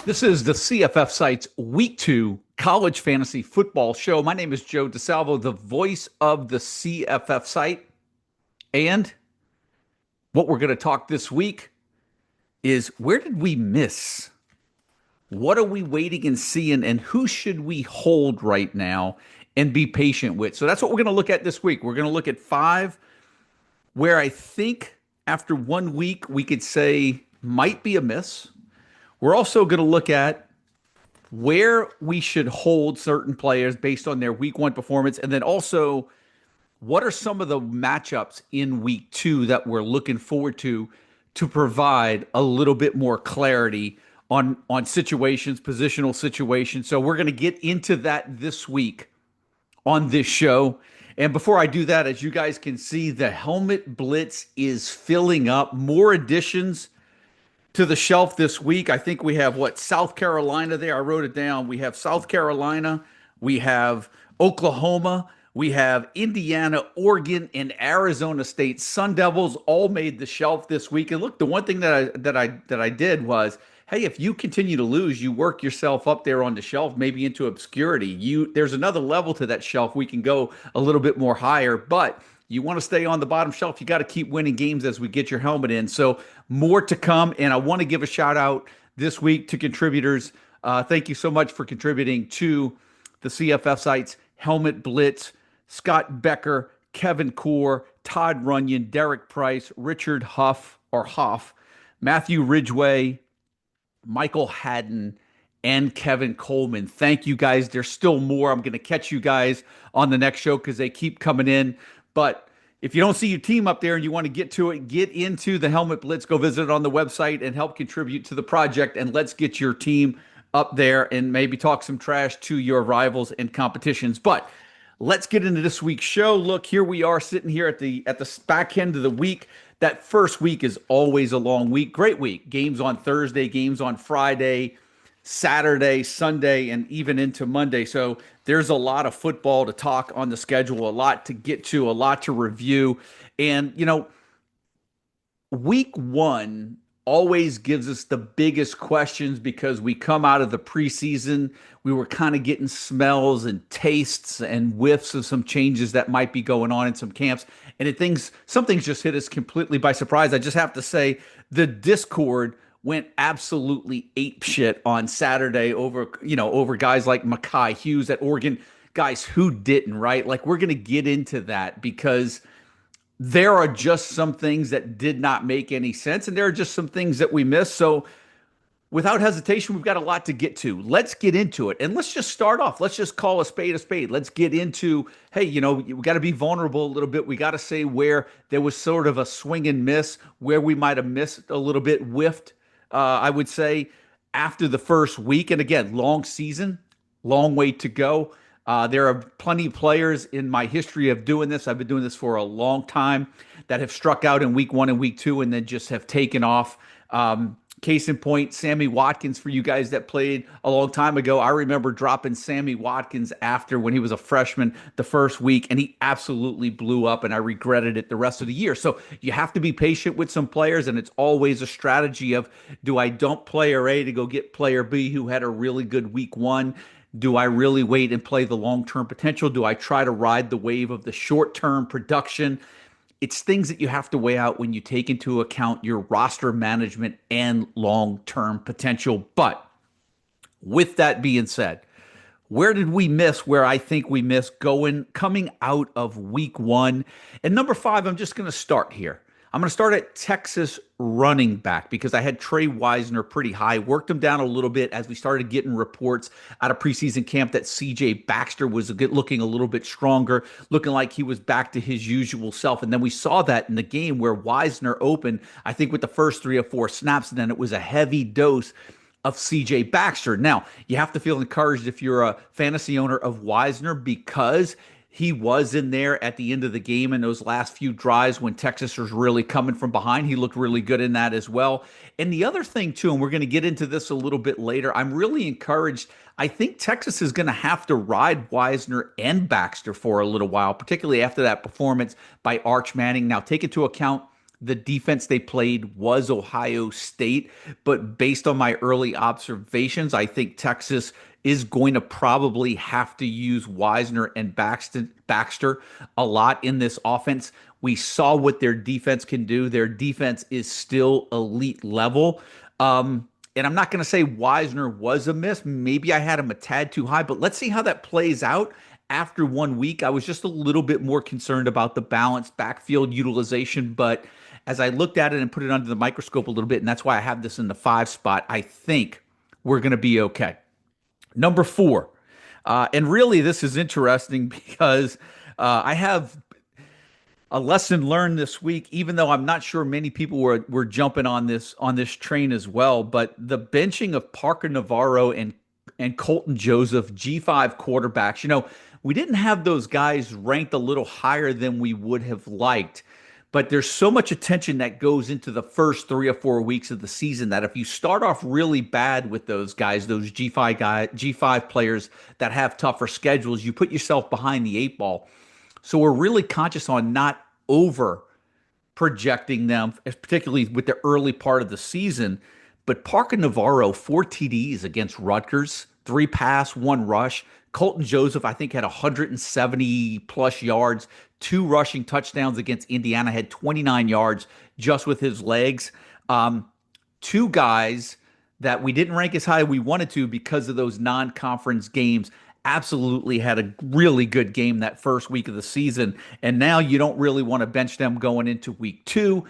This is the CFF Sites Week 2 College Fantasy Football Show. My name is Joe DeSalvo, the voice of the CFF site. And what we're going to talk this week is where did we miss? What are we waiting and seeing? And who should we hold right now and be patient with? So that's what we're going to look at this week. We're going to look at 5 where I think after 1 week we could say might be a miss. We're also going to look at where we should hold certain players based on their week 1 performance. And then also, what are some of the matchups in week 2 that we're looking forward to provide a little bit more clarity on situations, positional situations. So we're going to get into that this week on this show. And before I do that, as you guys can see, the Helmet Blitz is filling up. More additions to the shelf this week. I think we have South Carolina there. I wrote it down. We have South Carolina, we have Oklahoma, we have Indiana, Oregon, and Arizona State. Sun Devils all made the shelf this week. And look, the one thing that I did was, hey, if you continue to lose, you work yourself up there on the shelf, maybe into obscurity. There's another level to that shelf. We can go a little bit more higher, but you want to stay on the bottom shelf. You got to keep winning games as we get your helmet in. So more to come. And I want to give a shout out this week to contributors. Thank you so much for contributing to the CFF Sites Helmet Blitz. Scott Becker, Kevin Core, Todd Runyon, Derek Price, Richard Huff, Matthew Ridgway, Michael Haddon, and Kevin Coleman. Thank you guys. There's still more. I'm going to catch you guys on the next show because they keep coming in. But if you don't see your team up there and you want to get to it, get into the Helmet Blitz, go visit it on the website and help contribute to the project. And let's get your team up there and maybe talk some trash to your rivals and competitions. But let's get into this week's show. Look, here we are sitting here at the back end of the week. That first week is always a long week. Great week. Games on Thursday, games on Friday, Saturday, Sunday, and even into Monday. So there's a lot of football to talk on the schedule, a lot to get to, a lot to review. And, week 1 always gives us the biggest questions because we come out of the preseason. We were kind of getting smells and tastes and whiffs of some changes that might be going on in some camps. And some things just hit us completely by surprise. I just have to say the Discord went absolutely apeshit on Saturday over guys like Mekhi Hughes at Oregon, guys who didn't, right? Like, we're going to get into that because there are just some things that did not make any sense, and there are just some things that we missed. So without hesitation, we've got a lot to get to. Let's get into it. And let's just start off. Let's just call a spade a spade. Let's get into, hey, we got to be vulnerable a little bit. We got to say where there was sort of a swing and miss, where we might have missed a little bit, whiffed, I would say, after the first week. And again, long season, long way to go. There are plenty of players in my history of doing this. I've been doing this for a long time that have struck out in week 1 and week 2 and then just have taken off. Case in point, Sammy Watkins, for you guys that played a long time ago. I remember dropping Sammy Watkins after when he was a freshman the first week, and he absolutely blew up, and I regretted it the rest of the year. So you have to be patient with some players, and it's always a strategy of, do I dump player A to go get player B who had a really good week 1? Do I really wait and play the long-term potential? Do I try to ride the wave of the short-term production? It's things that you have to weigh out when you take into account your roster management and long-term potential. But with that being said, where did we miss? Where I think we missed coming out of week 1. And number 5, I'm just going to start here. I'm going to start at Texas running back because I had Trey Wisner pretty high, worked him down a little bit as we started getting reports out of preseason camp that CJ Baxter was looking a little bit stronger, looking like he was back to his usual self. And then we saw that in the game where Wisner opened, I think with the first 3 or 4 snaps, and then it was a heavy dose of CJ Baxter. Now, you have to feel encouraged if you're a fantasy owner of Wisner because he was in there at the end of the game in those last few drives when Texas was really coming from behind. He looked really good in that as well. And the other thing, too, and we're going to get into this a little bit later, I'm really encouraged. I think Texas is going to have to ride Wisner and Baxter for a little while, particularly after that performance by Arch Manning. Now, take into account the defense they played was Ohio State, but based on my early observations, I think Texas is going to probably have to use Wisner and Baxter a lot in this offense. We saw what their defense can do. Their defense is still elite level. And I'm not going to say Wisner was a miss. Maybe I had him a tad too high, but let's see how that plays out after 1 week. I was just a little bit more concerned about the balanced backfield utilization, but as I looked at it and put it under the microscope a little bit, and that's why I have this in the 5 spot, I think we're going to be okay. Number 4, and really this is interesting because I have a lesson learned this week, even though I'm not sure many people were jumping on this train as well. But the benching of Parker Navarro and Colton Joseph, G5 quarterbacks, we didn't have those guys ranked a little higher than we would have liked. But there's so much attention that goes into the first 3 or 4 weeks of the season that if you start off really bad with those guys, those G5 players that have tougher schedules, you put yourself behind the 8 ball. So we're really conscious on not over projecting them, particularly with the early part of the season. But Parker Navarro, 4 TDs against Rutgers, 3 pass, 1 rush. Colton Joseph, I think, had 170 plus yards, 2 rushing touchdowns against Indiana, had 29 yards just with his legs. 2 guys that we didn't rank as high as we wanted to because of those non-conference games absolutely had a really good game that first week of the season. And now you don't really want to bench them going into week 2.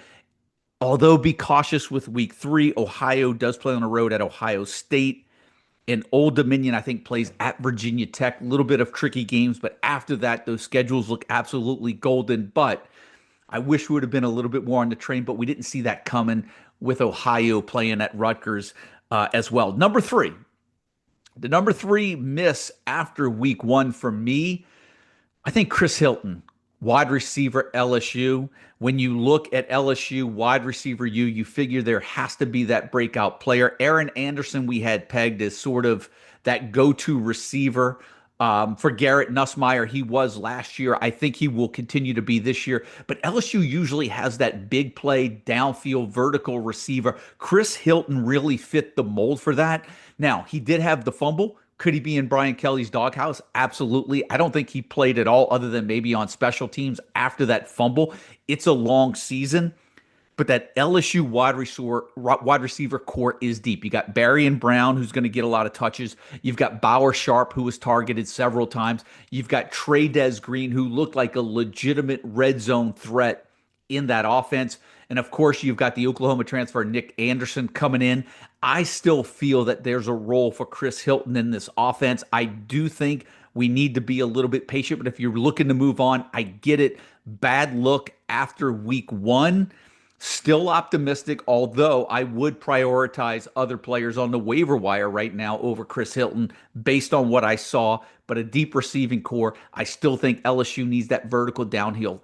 Although be cautious with week 3. Ohio does play on the road at Ohio State. And Old Dominion, I think, plays at Virginia Tech. A little bit of tricky games, but after that, those schedules look absolutely golden. But I wish we would have been a little bit more on the train, but we didn't see that coming with Ohio playing at Rutgers as well. Number 3. The number 3 miss after week 1 for me, I think Chris Hilton, wide receiver LSU. When you look at LSU wide receiver you figure there has to be that breakout player. Aaron Anderson we had pegged as sort of that go-to receiver. For Garrett Nussmeier, he was last year. I think he will continue to be this year. But LSU usually has that big play, downfield, vertical receiver. Chris Hilton really fit the mold for that. Now, he did have the fumble. Could he be in Brian Kelly's doghouse? Absolutely. I don't think he played at all other than maybe on special teams after that fumble. It's a long season. But that LSU wide receiver core is deep. You got Barry and Brown, who's going to get a lot of touches. You've got Bauer Sharp, who was targeted several times. You've got Trey Green, who looked like a legitimate red zone threat in that offense. And of course, you've got the Oklahoma transfer, Nick Anderson, coming in. I still feel that there's a role for Chris Hilton in this offense. I do think we need to be a little bit patient, but if you're looking to move on, I get it. Bad look after week 1. Still optimistic, although I would prioritize other players on the waiver wire right now over Chris Hilton based on what I saw. But a deep receiving core, I still think LSU needs that vertical downfield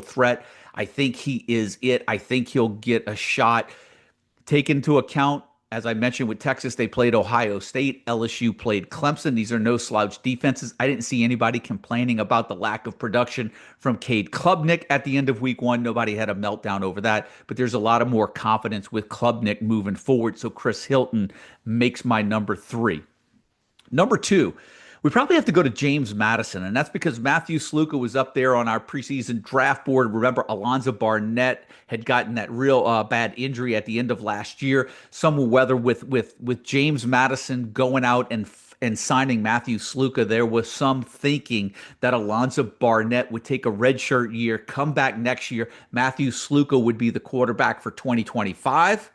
threat. I think he is it. I think he'll get a shot. Take into account, as I mentioned with Texas, they played Ohio State. LSU played Clemson. These are no slouch defenses. I didn't see anybody complaining about the lack of production from Cade Klubnik at the end of week 1. Nobody had a meltdown over that, but there's a lot of more confidence with Klubnik moving forward. So Chris Hilton makes my number 3. Number 2, we probably have to go to James Madison, and that's because Matthew Sluka was up there on our preseason draft board. Remember, Alonzo Barnett had gotten that real bad injury at the end of last year. Some weather with James Madison going out and signing Matthew Sluka, there was some thinking that Alonzo Barnett would take a redshirt year, come back next year. Matthew Sluka would be the quarterback for 2025.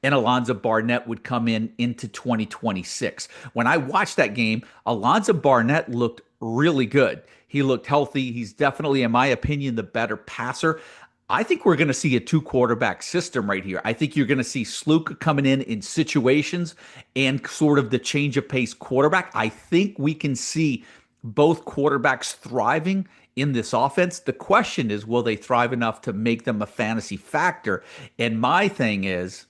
And Alonzo Barnett would come into 2026. When I watched that game, Alonzo Barnett looked really good. He looked healthy. He's definitely, in my opinion, the better passer. I think we're going to see a 2-quarterback system right here. I think you're going to see Sluka coming in situations and sort of the change of pace quarterback. I think we can see both quarterbacks thriving in this offense. The question is, will they thrive enough to make them a fantasy factor? And my thing is,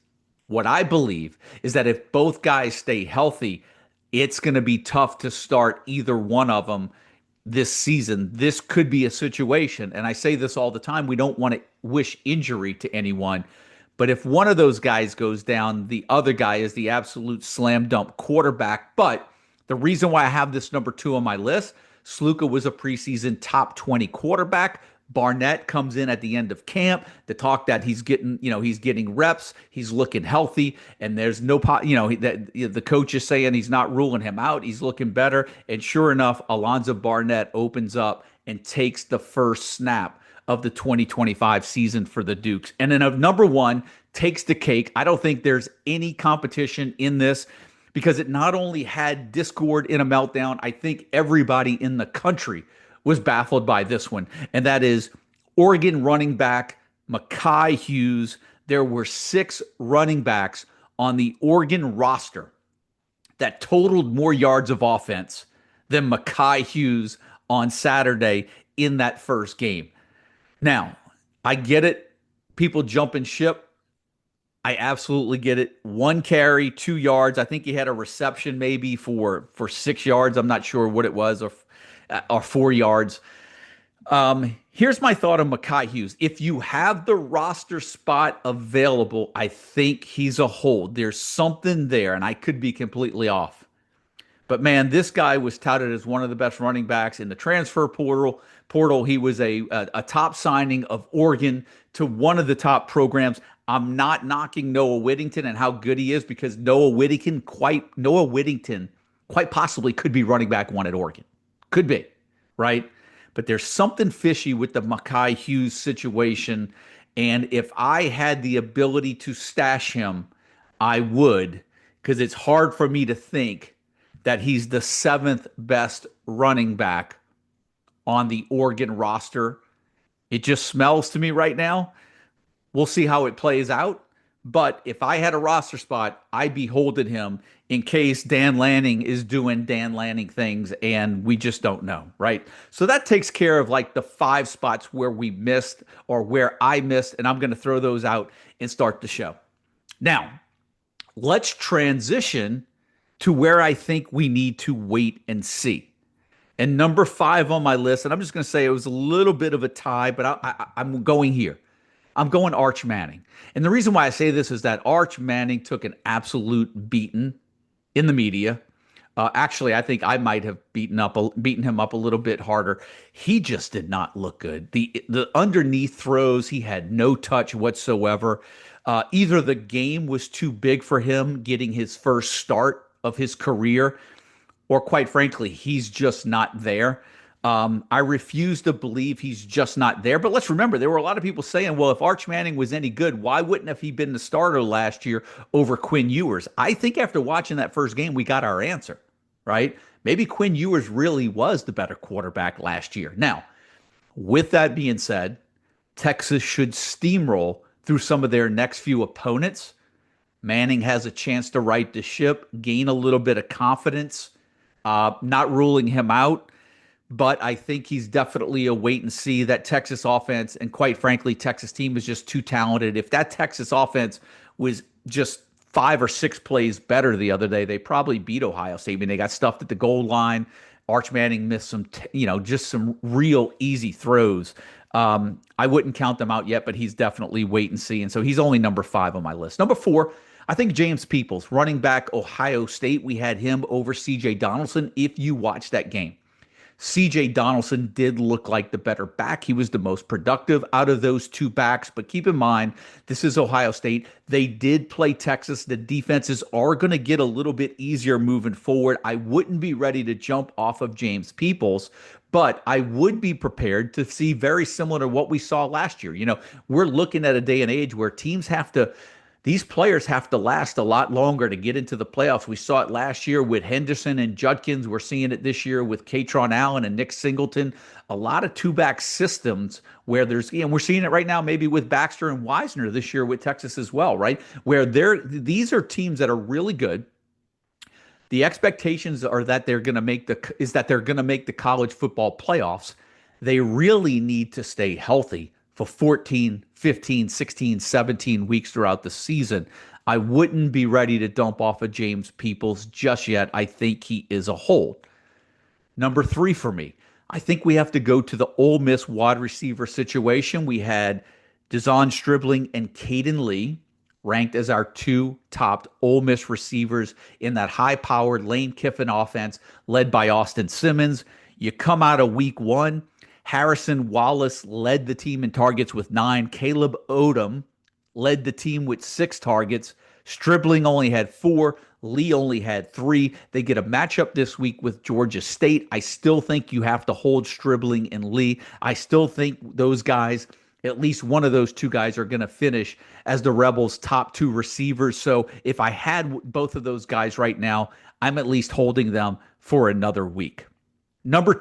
what I believe is that if both guys stay healthy, it's going to be tough to start either one of them this season, this could be a situation. And I say this all the time. We don't want to wish injury to anyone. But if one of those guys goes down, the other guy is the absolute slam dunk quarterback. But the reason why I have this number 2 on my list, Sluka was a preseason top 20 quarterback. Barnett comes in at the end of camp. The talk that he's getting reps, he's looking healthy, and there's no, that the coach is saying he's not ruling him out. He's looking better, and sure enough, Alonzo Barnett opens up and takes the first snap of the 2025 season for the Dukes. And then number 1 takes the cake. I don't think there's any competition in this because it not only had discord in a meltdown, I think everybody in the country was baffled by this one, and that is Oregon running back Mekhi Hughes. There were 6 running backs on the Oregon roster that totaled more yards of offense than Mekhi Hughes on Saturday in that first game. Now, I get it. People jumping ship. I absolutely get it. 1 carry, 2 yards. I think he had a reception maybe for 6 yards. I'm not sure what it was, or 4 yards. Here's my thought on Mekhi Hughes. If you have the roster spot available, I think he's a hold. There's something there, and I could be completely off. But man, this guy was touted as one of the best running backs in the transfer portal. He was a top signing of Oregon to one of the top programs. I'm not knocking Noah Whittington and how good he is, because Noah Whittington quite possibly could be running back 1 at Oregon. Could be, right? But there's something fishy with the Mekhi Hughes situation. And if I had the ability to stash him, I would, because it's hard for me to think that he's the 7th best running back on the Oregon roster. It just smells to me right now. We'll see how it plays out. But if I had a roster spot, I'd be holding him in case Dan Lanning is doing Dan Lanning things, and we just don't know, right? So that takes care of like the 5 spots where we missed or where I missed, and I'm going to throw those out and start the show. Now, let's transition to where I think we need to wait and see. And number 5 on my list, and I'm just going to say it was a little bit of a tie, but I'm going here. I'm going Arch Manning. And the reason why I say this is that Arch Manning took an absolute beating in the media. Actually, I think I might have beaten him up a little bit harder. He just did not look good. The underneath throws, he had no touch whatsoever. Either the game was too big for him getting his first start of his career, or quite frankly, he's just not there. I refuse to believe he's just not there. But let's remember, there were a lot of people saying, well, if Arch Manning was any good, why wouldn't have he been the starter last year over Quinn Ewers? I think after watching that first game, we got our answer, right? Maybe Quinn Ewers really was the better quarterback last year. Now, with that being said, Texas should steamroll through some of their next few opponents. Manning has a chance to right the ship, gain a little bit of confidence, not ruling him out. But I think he's definitely a wait and see. That Texas offense, and quite frankly, Texas team is just too talented. If that Texas offense was just 5 or 6 plays better the other day, they probably beat Ohio State. I mean, they got stuffed at the goal line. Arch Manning missed some, just some real easy throws. I wouldn't count them out yet, but he's definitely wait and see. And so he's only number 5 on my list. Number 4, I think James Peoples, running back Ohio State. We had him over C.J. Donaldson. If you watch that game, C.J. Donaldson did look like the better back. He was the most productive out of those 2 backs. But keep in mind, this is Ohio State. They did play Texas. The defenses are going to get a little bit easier moving forward. I wouldn't be ready to jump off of James Peoples, but I would be prepared to see very similar to what we saw last year. We're looking at a day and age where these players have to last a lot longer to get into the playoffs. We saw it last year with Henderson and Judkins. We're seeing it this year with Katron Allen and Nick Singleton. A lot of 2-back systems where we're seeing it right now maybe with Baxter and Wisner this year with Texas as well, right? Where these are teams that are really good. The expectations are that they're going to make the college football playoffs. They really need to stay healthy for 14, 15, 16, 17 weeks throughout the season. I wouldn't be ready to dump off of James Peoples just yet. I think he is a hold. Number 3 for me, I think we have to go to the Ole Miss wide receiver situation. We had Dezon Stribling and Caden Lee ranked as our two top Ole Miss receivers in that high-powered Lane Kiffin offense led by Austin Simmons. You come out of week one, Harrison Wallace led the team in targets with 9. Caleb Odom led the team with 6 targets. Stribling only had 4. Lee only had 3. They get a matchup this week with Georgia State. I still think you have to hold Stribling and Lee. I still think those guys, at least one of those two guys, are going to finish as the Rebels' top 2 receivers. So if I had both of those guys right now, I'm at least holding them for another week. Number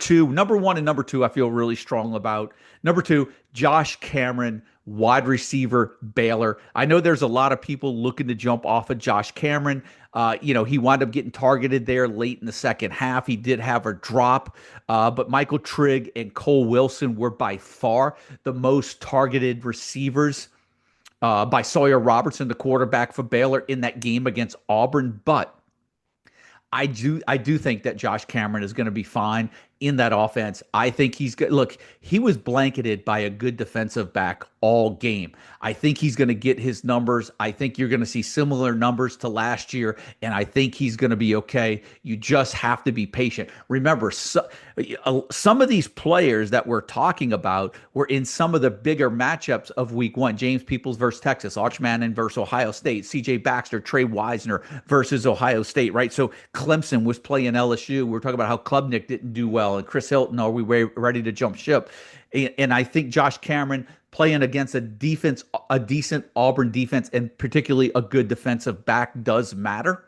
one and number two, I feel really strong about. Number 2, Josh Cameron, wide receiver, Baylor. I know there's a lot of people looking to jump off of Josh Cameron. He wound up getting targeted there late in the second half. He did have a drop, but Michael Trigg and Cole Wilson were by far the most targeted receivers by Sawyer Robertson, the quarterback for Baylor, in that game against Auburn. But I do think that Josh Cameron is going to be fine in that offense. I think he's good. Look, he was blanketed by a good defensive back all game. I think he's going to get his numbers. I think you're going to see similar numbers to last year, and I think he's going to be okay. You just have to be patient. Remember, some of these players that we're talking about were in some of the bigger matchups of week one. James Peoples versus Texas, Arch Manning versus Ohio State, C.J. Baxter, Trey Wisner versus Ohio State, right? So Clemson was playing LSU. We're talking about how Klubnik didn't do well, and Chris Hilton, are we ready to jump ship? And I think Josh Cameron playing against a decent Auburn defense, and particularly a good defensive back, does matter.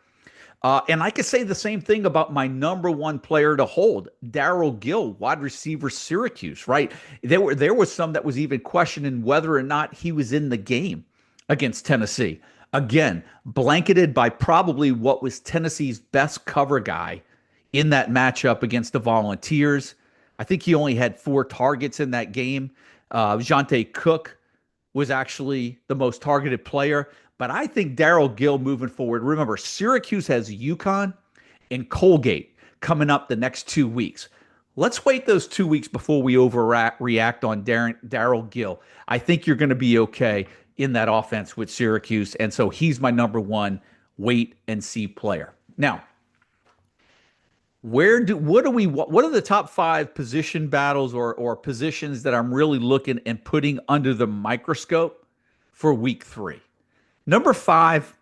And I could say the same thing about my number one player to hold, Darrell Gill, wide receiver, Syracuse, right? There was some that was even questioning whether or not he was in the game against Tennessee. Again, blanketed by probably what was Tennessee's best cover guy in that matchup against the Volunteers. I think he only had 4 targets in that game. Jonte Cook was actually the most targeted player. But I think Darrell Gill moving forward, remember, Syracuse has UConn and Colgate coming up the next 2 weeks. Let's wait those 2 weeks before we overreact on Darrell Gill. I think you're going to be okay in that offense with Syracuse. And so he's my number one wait and see player. Now, what are the top 5 position battles or positions that I'm really looking and putting under the microscope for week 3? Number 5,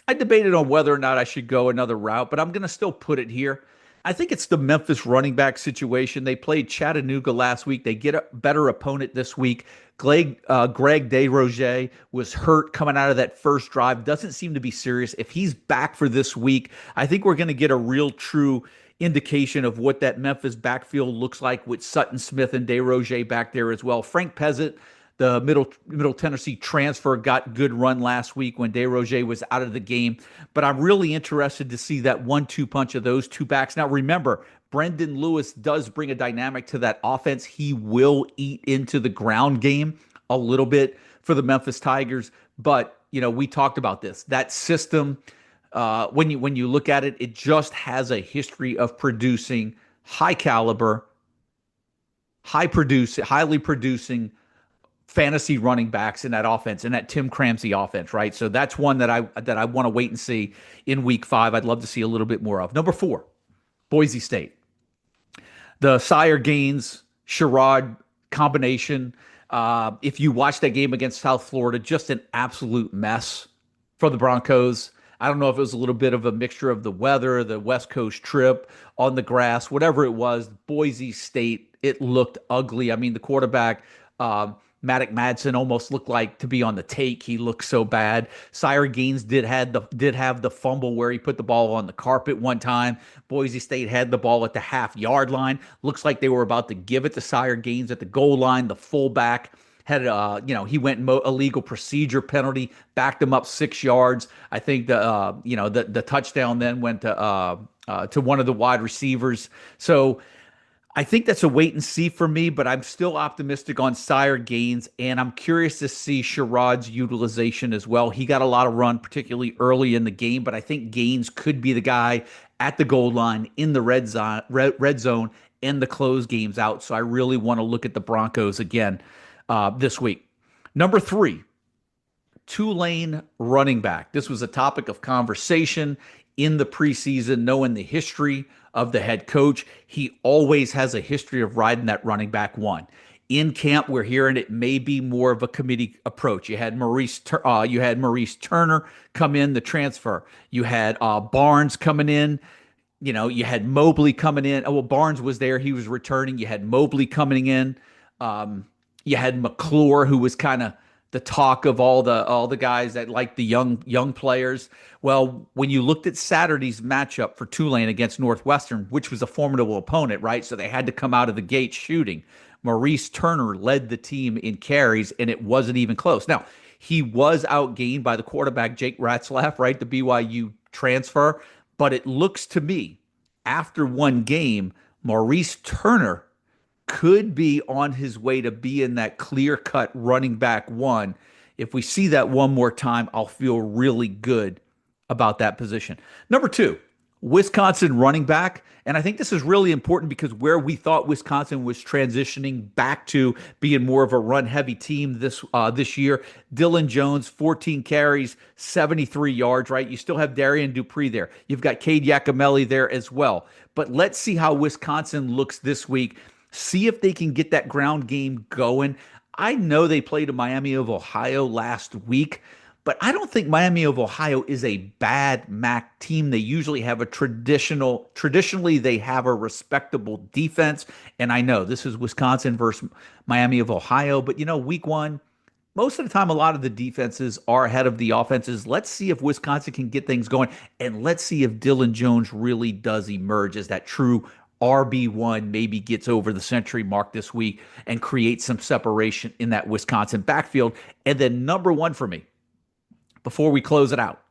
I debated on whether or not I should go another route, but I'm going to still put it here. I think it's the Memphis running back situation. They played Chattanooga last week. They get a better opponent this week. Greg DesRochers was hurt coming out of that first drive. Doesn't seem to be serious. If he's back for this week, I think we're going to get a real true indication of what that Memphis backfield looks like with Sutton Smith and DesRochers back there as well. Frank Peasant, the Middle Tennessee transfer, got good run last week when DesRochers was out of the game. But I'm really interested to see that 1-2 punch of those two backs. Now, remember, Brendan Lewis does bring a dynamic to that offense. He will eat into the ground game a little bit for the Memphis Tigers. But, we talked about this. That system, when you look at it, it just has a history of producing high caliber, highly producing fantasy running backs in that offense, in that Tim Cramsey offense, right? So that's one that I want to wait and see in week 5. I'd love to see a little bit more of. Number 4, Boise State. The Sire Gaines, Sherrod combination. If you watch that game against South Florida, just an absolute mess for the Broncos. I don't know if it was a little bit of a mixture of the weather, the West Coast trip on the grass, whatever it was. Boise State, it looked ugly. I mean, the quarterback, Maddox Madsen, almost looked like to be on the take. He looked so bad. Sire Gaines did have the fumble where he put the ball on the carpet one time. Boise State had the ball at the half-yard line. Looks like they were about to give it to Sire Gaines at the goal line. The fullback had he went illegal procedure penalty, backed him up 6 yards. I think the touchdown then went to one of the wide receivers. So I think that's a wait and see for me, but I'm still optimistic on Sire Gaines, and I'm curious to see Sherrod's utilization as well. He got a lot of run, particularly early in the game, but I think Gaines could be the guy at the goal line in the red zone and the close games out. So I really want to look at the Broncos again this week. Number 3, Tulane running back. This was a topic of conversation in the preseason, knowing the history of the head coach. He always has a history of riding that running back one. In camp, we're hearing it may be more of a committee approach. You had Maurice Turner come in, the transfer. You had Barnes coming in. You had Mobley coming in. Oh, well, Barnes was there. He was returning. You had Mobley coming in. You had McClure, who was kind of the talk of all the guys that like the young players. Well, when you looked at Saturday's matchup for Tulane against Northwestern, which was a formidable opponent, right? So they had to come out of the gate shooting. Maurice Turner led the team in carries, and it wasn't even close. Now, he was outgained by the quarterback, Jake Ratzlaff, right? The BYU transfer. But it looks to me, after one game, Maurice Turner could be on his way to being that clear-cut running back one. If we see that one more time, I'll feel really good about that position. Number 2, Wisconsin running back. And I think this is really important because where we thought Wisconsin was transitioning back to being more of a run-heavy team this year, Dylan Jones, 14 carries, 73 yards, right? You still have Darian Dupree there. You've got Cade Yakimelli there as well. But let's see how Wisconsin looks this week. See if they can get that ground game going. I know they played a Miami of Ohio last week, but I don't think Miami of Ohio is a bad MAC team. They usually have traditionally they have a respectable defense. And I know this is Wisconsin versus Miami of Ohio, but week 1, most of the time, a lot of the defenses are ahead of the offenses. Let's see if Wisconsin can get things going. And let's see if Dylan Jones really does emerge as that true RB1, maybe gets over the century mark this week and creates some separation in that Wisconsin backfield. And then number 1 for me, before we close it out,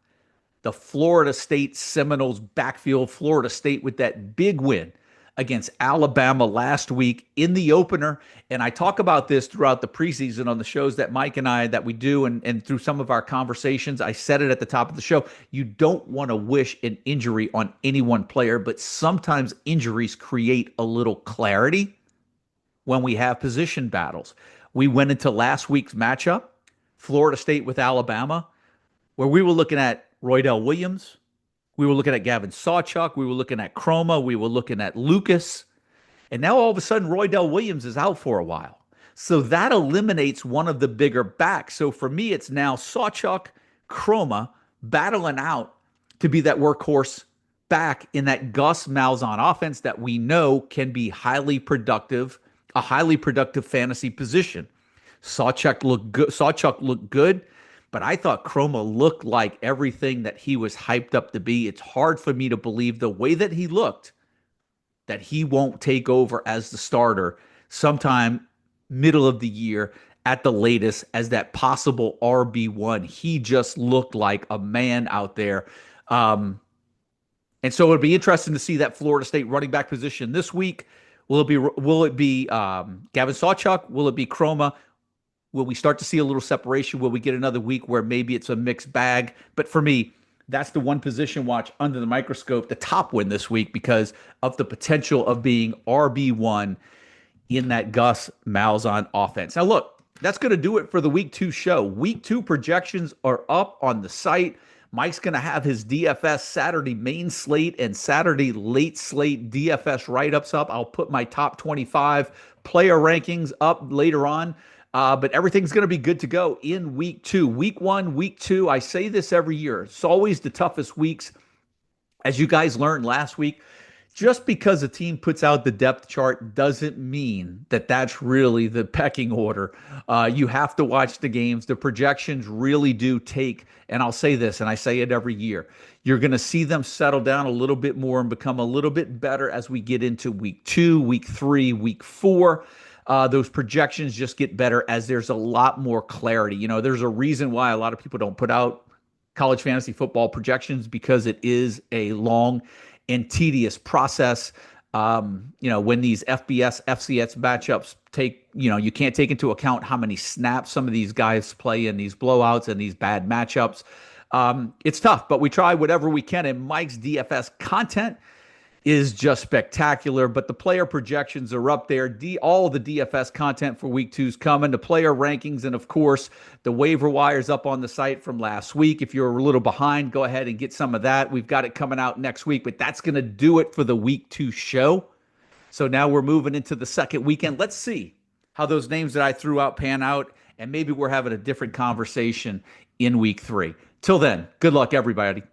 the Florida State Seminoles backfield. Florida State with that big win against Alabama last week in the opener. And I talk about this throughout the preseason on the shows that Mike and I that we do and through some of our conversations. I said it at the top of the show. You don't want to wish an injury on any one player, but sometimes injuries create a little clarity when we have position battles. We went into last week's matchup, Florida State with Alabama, where we were looking at Roydell Williams, we were looking at Gavin Sawchuk, we were looking at Chroma, we were looking at Lucas, and now all of a sudden Roydell Williams is out for a while. So that eliminates one of the bigger backs. So for me, it's now Sawchuk, Chroma battling out to be that workhorse back in that Gus Malzahn offense that we know can be highly productive, a highly productive fantasy position. Sawchuk looked good. But I thought Chroma looked like everything that he was hyped up to be. It's hard for me to believe the way that he looked that he won't take over as the starter sometime middle of the year at the latest as that possible RB1. He just looked like a man out there. And so it'll be interesting to see that Florida State running back position this week. Will it be Gavin Sawchuk? Will it be Chroma? Will we start to see a little separation? Will we get another week where maybe it's a mixed bag? But for me, that's the one position watch under the microscope, the top win this week because of the potential of being RB1 in that Gus Malzahn offense. Now, look, that's going to do it for the Week 2 show. Week 2 projections are up on the site. Mike's going to have his DFS Saturday main slate and Saturday late slate DFS write-ups up. I'll put my top 25 player rankings up later on. But everything's going to be good to go in week 2. Week 1, week 2, I say this every year. It's always the toughest weeks. As you guys learned last week, just because a team puts out the depth chart doesn't mean that that's really the pecking order. You have to watch the games. The projections really do take, and I'll say this, and I say it every year, you're going to see them settle down a little bit more and become a little bit better as we get into week 2, week 3, week 4. Those projections just get better as there's a lot more clarity. There's a reason why a lot of people don't put out college fantasy football projections because it is a long and tedious process. When these FBS, FCS matchups you can't take into account how many snaps some of these guys play in these blowouts and these bad matchups. It's tough, but we try whatever we can. And Mike's DFS content is just spectacular. But the player projections are up there. All of the DFS content for week two is coming. The player rankings, and of course, the waiver wires up on the site from last week. If you're a little behind, go ahead and get some of that. We've got it coming out next week, but that's going to do it for the week two show. So now we're moving into the second weekend. Let's see how those names that I threw out pan out, and maybe we're having a different conversation in week three. Till then, good luck, everybody.